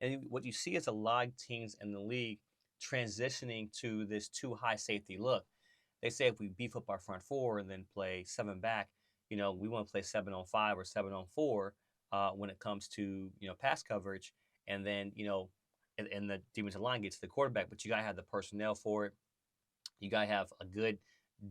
And what you see is a lot of teams in the league transitioning to this too high safety look. They say if we beef up our front four and then play seven back, we want to play 7 on 5 or 7 on 4 when it comes to pass coverage, and then and the defensive line gets to the quarterback, but you gotta have the personnel for it. You gotta have a good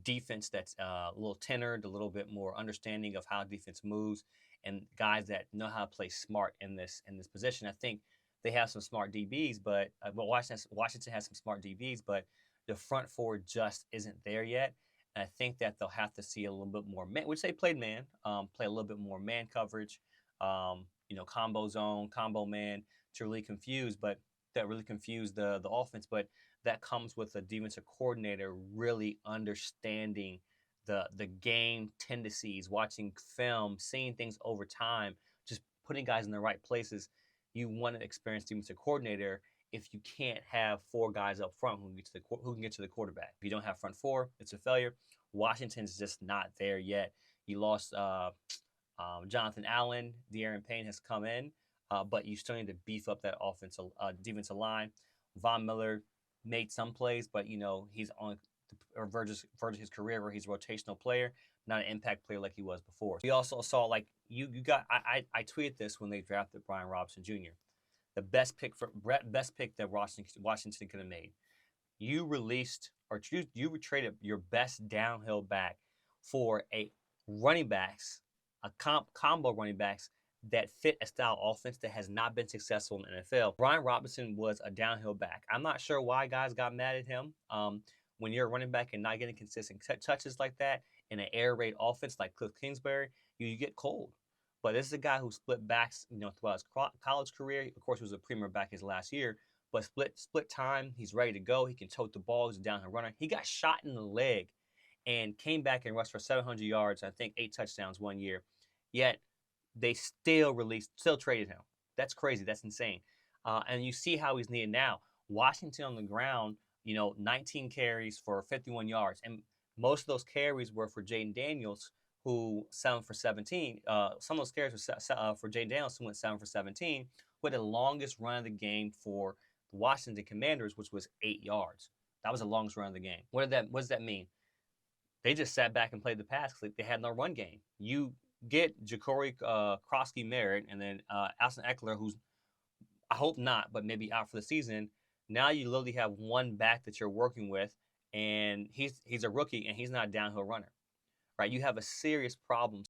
defense that's a little tenured, a little bit more understanding of how defense moves, and guys that know how to play smart in this position. I think they have some smart DBs, but Washington has some smart DBs, but the front four just isn't there yet. And I think that they'll have to see a little bit more man, which they played man, play a little bit more man coverage, combo zone, combo man to really confuse, but that really confuse the offense. But that comes with a defensive coordinator really understanding the game tendencies, watching film, seeing things over time, just putting guys in the right places. You want an experienced defensive coordinator if you can't have four guys up front who can get to the quarterback. If you don't have front four, it's a failure. Washington's just not there yet. You lost Jonathan Allen, De'Aaron Payne has come in, but you still need to beef up that offensive defensive line. Von Miller made some plays, but he's on the verge of his career where he's a rotational player, not an impact player like he was before. We also saw like you got I tweeted this when they drafted Brian Robinson Jr. The best pick that Washington could have made. You released or you traded your best downhill back for a running backs, combo running backs that fit a style offense that has not been successful in the NFL. Brian Robinson was a downhill back. I'm not sure why guys got mad at him. When you're a running back and not getting consistent touches like that in an air raid offense like Cliff Kingsbury, you get cold. But this is a guy who split backs, throughout his college career. Of course, he was a premier back his last year, but split time. He's ready to go. He can tote the ball. He's a downhill runner. He got shot in the leg and came back and rushed for 700 yards. I think 8 touchdowns one year. Yet they still traded him. That's crazy. That's insane. And you see how he's needed now. Washington on the ground, 19 carries for 51 yards, and most of those carries were for Jaden Daniels, who 7 for 17. Some of those carries were for Jaden Daniels, who went 7 for 17, who had the longest run of the game for the Washington Commanders, which was 8 yards. That was the longest run of the game. What does that mean? They just sat back and played the pass because they had no run game. You get Ja'Cory Krosky Merritt and then Austin Ekeler, who's I hope not, but maybe out for the season. Now you literally have one back that you're working with, and he's a rookie and he's not a downhill runner, right? You have a serious problem